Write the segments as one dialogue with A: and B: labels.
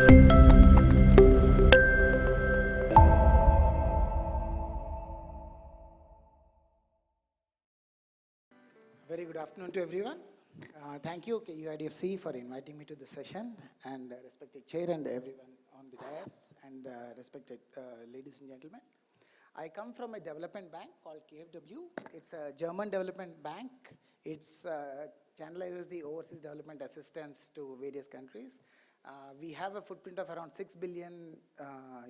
A: Very good afternoon to everyone. Thank you, KUIDFC, for inviting me to this session, and respected chair and everyone on the dais, and respected ladies and gentlemen. I come from a development bank called KFW. It's a German development bank. It channelizes the overseas development assistance to various countries. We have a footprint of around 6 billion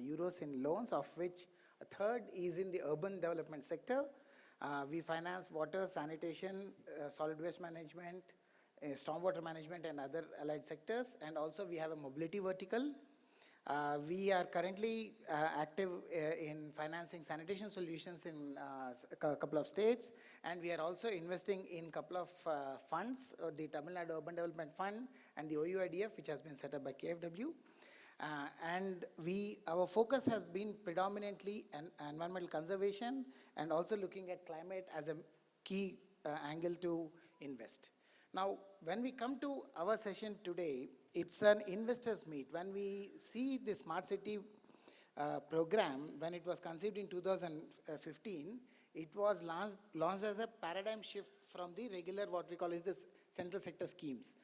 A: euros in loans, of which a third is in the urban development sector. We finance water, sanitation, solid waste management, stormwater management, and other allied sectors. And also we have a mobility vertical. We are currently active in financing sanitation solutions in a couple of states, and we are also investing in a couple of funds, the Tamil Nadu Urban Development Fund and the OUIDF, which has been set up by KFW. And our focus has been predominantly environmental conservation and also looking at climate as a key angle to invest. Now, when we come to our session today, it's an investors meet. When we see the Smart City program, when it was conceived in 2015, it was launched as a paradigm shift from the regular, what we call is the central sector schemes.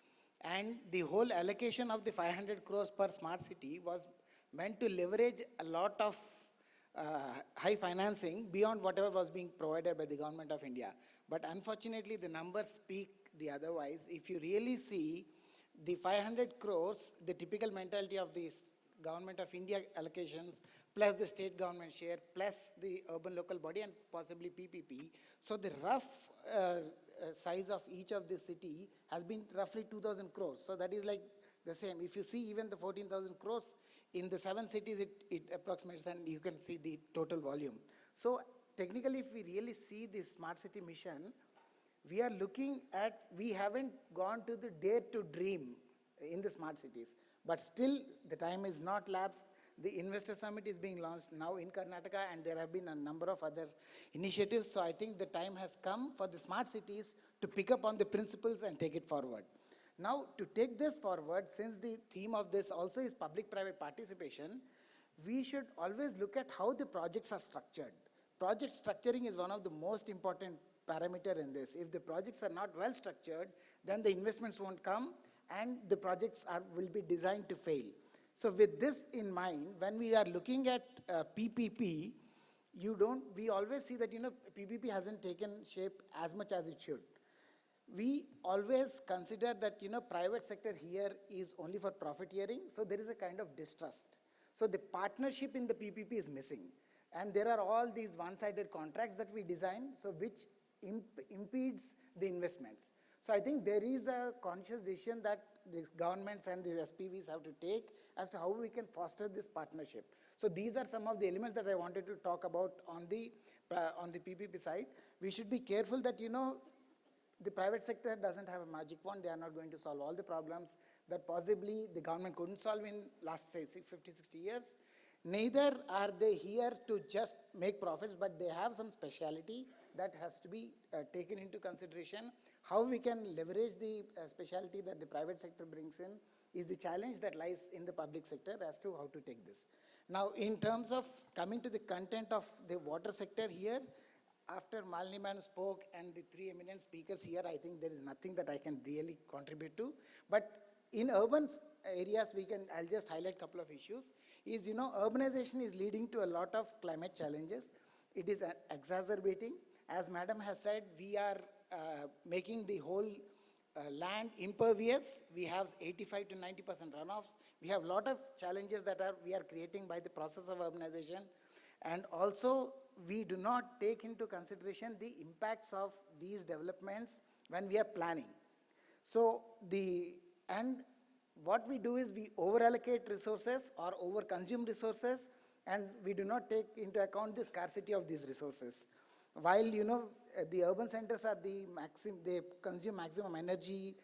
A: And the whole allocation of the 500 crores per smart city was meant to leverage a lot of high financing beyond whatever was being provided by the government of India. But unfortunately, the numbers speak the otherwise. If you really see the 500 crores, the typical mentality of the government of India allocations, plus the state government share, plus the urban local body and possibly PPP. So the rough size of each of this city has been roughly 2,000 crores. So that is like the same. If you see even the 14,000 crores in the 7 cities, it approximates, and you can see the total volume. So technically, if we really see this smart city mission, we are looking at, we haven't gone to the dare to dream in the smart cities, but still the time is not lapsed. The Investor Summit is being launched now in Karnataka, and there have been a number of other initiatives. So I think the time has come for the smart cities to pick up on the principles and take it forward. Now, to take this forward, since the theme of this also is public-private participation, we should always look at how the projects are structured. Project structuring is one of the most important parameter in this. If the projects are not well structured, then the investments won't come, and the projects will be designed to fail. So with this in mind, when we are looking at PPP, we always see that, PPP hasn't taken shape as much as it should. We always consider that, private sector here is only for profiteering, so there is a kind of distrust. So the partnership in the PPP is missing. And there are all these one-sided contracts that we design, so which impedes the investments. So I think there is a conscious decision that the governments and the SPVs have to take as to how we can foster this partnership. So these are some of the elements that I wanted to talk about on the PPP side. We should be careful that, the private sector doesn't have a magic wand. They are not going to solve all the problems that possibly the government couldn't solve in last, say, 50, 60 years. Neither are they here to just make profits, but they have some speciality that has to be taken into consideration. How we can leverage the speciality that the private sector brings in is the challenge that lies in the public sector as to how to take this. Now, in terms of coming to the content of the water sector here, after Malini ma'am spoke and the 3 eminent speakers here, I think there is nothing that I can really contribute to. But in urban areas, I'll just highlight a couple of issues. Urbanization is leading to a lot of climate challenges. It is exacerbating. As madam has said, we are making the whole land impervious. We have 85 to 90% runoffs. We have a lot of challenges that we are creating by the process of urbanization. And also, we do not take into consideration the impacts of these developments when we are planning. So what we do is we over-allocate resources or over-consume resources, and we do not take into account the scarcity of these resources. While, the urban centers are they consume maximum energy,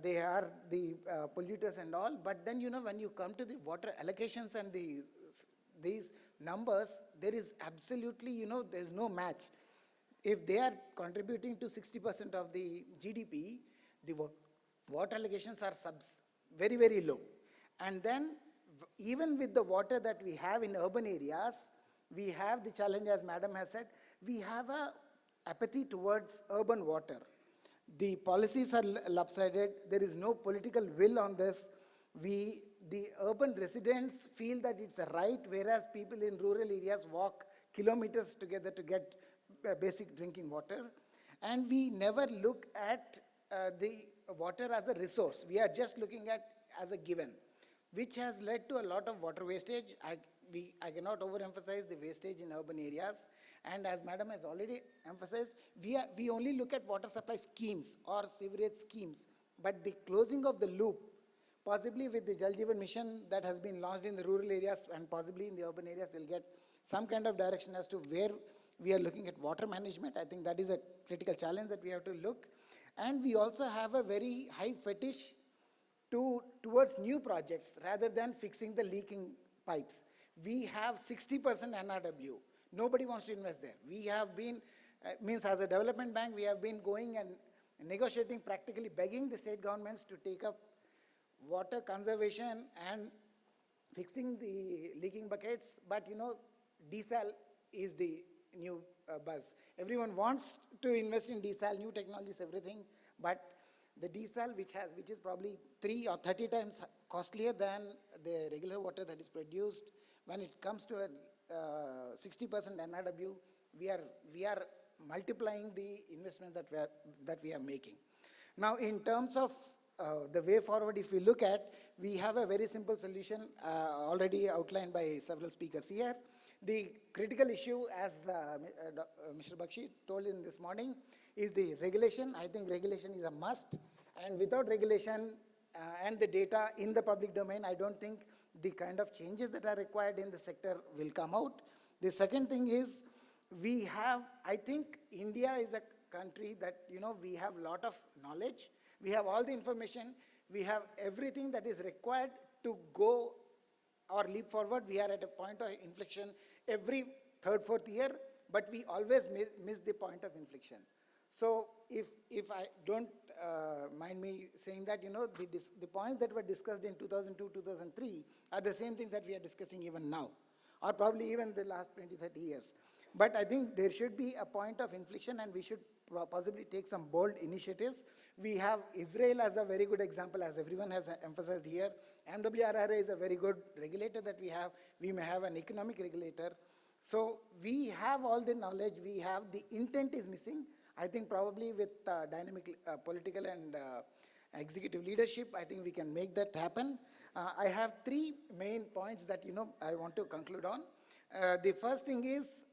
A: they are the polluters and all, but then, when you come to the water allocations and these numbers, there is absolutely, there is no match. If they are contributing to 60% of the GDP, the water allocations are very, very low. And then even with the water that we have in urban areas, we have the challenge, as Madam has said, we have a apathy towards urban water. The policies are lopsided. There is no political will on this. The urban residents feel that it's a right, whereas people in rural areas walk kilometers together to get basic drinking water. And we never look at the water as a resource. We are just looking at as a given, which has led to a lot of water wastage. I cannot overemphasize the wastage in urban areas. And as Madam has already emphasized, we only look at water supply schemes or sewerage schemes. But the closing of the loop, possibly with the Jal Jeevan mission that has been launched in the rural areas and possibly in the urban areas, will get some kind of direction as to where we are looking at water management. I think that is a critical challenge that we have to look. And we also have a very high fetish towards new projects rather than fixing the leaking pipes. We have 60% NRW. Nobody wants to invest there. We have been, means as a development bank, we have been going and negotiating, practically begging the state governments to take up water conservation and fixing the leaking buckets. But desal is the new buzz. Everyone wants to invest in desal, new technologies, everything, but the desal, which is probably 3 or 30 times costlier than the regular water that is produced, when it comes to a 60% NRW, we are multiplying the investment that we are making. Now, in terms of the way forward, if we look at, we have a very simple solution already outlined by several speakers here. The critical issue, as Mr. Bakshi told in this morning, is the regulation. I think regulation is a must, and without regulation and the data in the public domain, I don't think the kind of changes that are required in the sector will come out. The second thing is, I think India is a country that, we have a lot of knowledge, we have all the information, we have everything that is required to go or leap forward. We are at a point of inflection every third, fourth year, but we always miss the point of inflection. So if I don't mind me saying that, the points that were discussed in 2002, 2003 are the same things that we are discussing even now, or probably even the last 20, 30 years. But I think there should be a point of inflection, and we should possibly take some bold initiatives. We have Israel as a very good example, as everyone has emphasized here. MWRRA is a very good regulator that we have. We may have an economic regulator. So we have all the knowledge, we have the intent is missing. I think probably with dynamic political and executive leadership, I think we can make that happen. I have 3 main points that, I want to conclude on. The first thing is,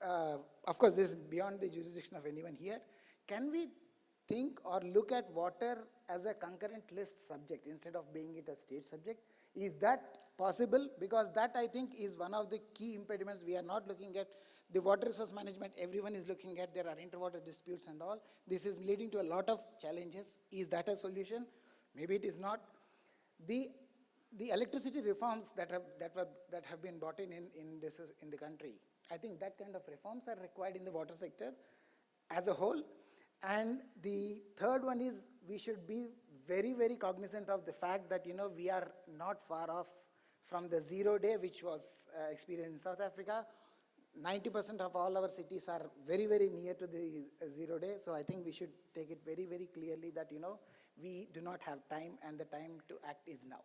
A: of course, this is beyond the jurisdiction of anyone here. Can we think or look at water as a concurrent list subject instead of being it a state subject? Is that possible? Because that, I think, is one of the key impediments. We are not looking at the water resource management. Everyone is looking at, there are interwater disputes and all. This is leading to a lot of challenges. Is that a solution? Maybe it is not. The electricity reforms that have been brought in the country, I think that kind of reforms are required in the water sector as a whole. And the third one is, we should be very, very cognizant of the fact that, we are not far off from the 0 day, which was experienced in South Africa. 90% of all our cities are very, very near to the 0 day. So I think we should take it very, very clearly that, we do not have time, and the time to act is now.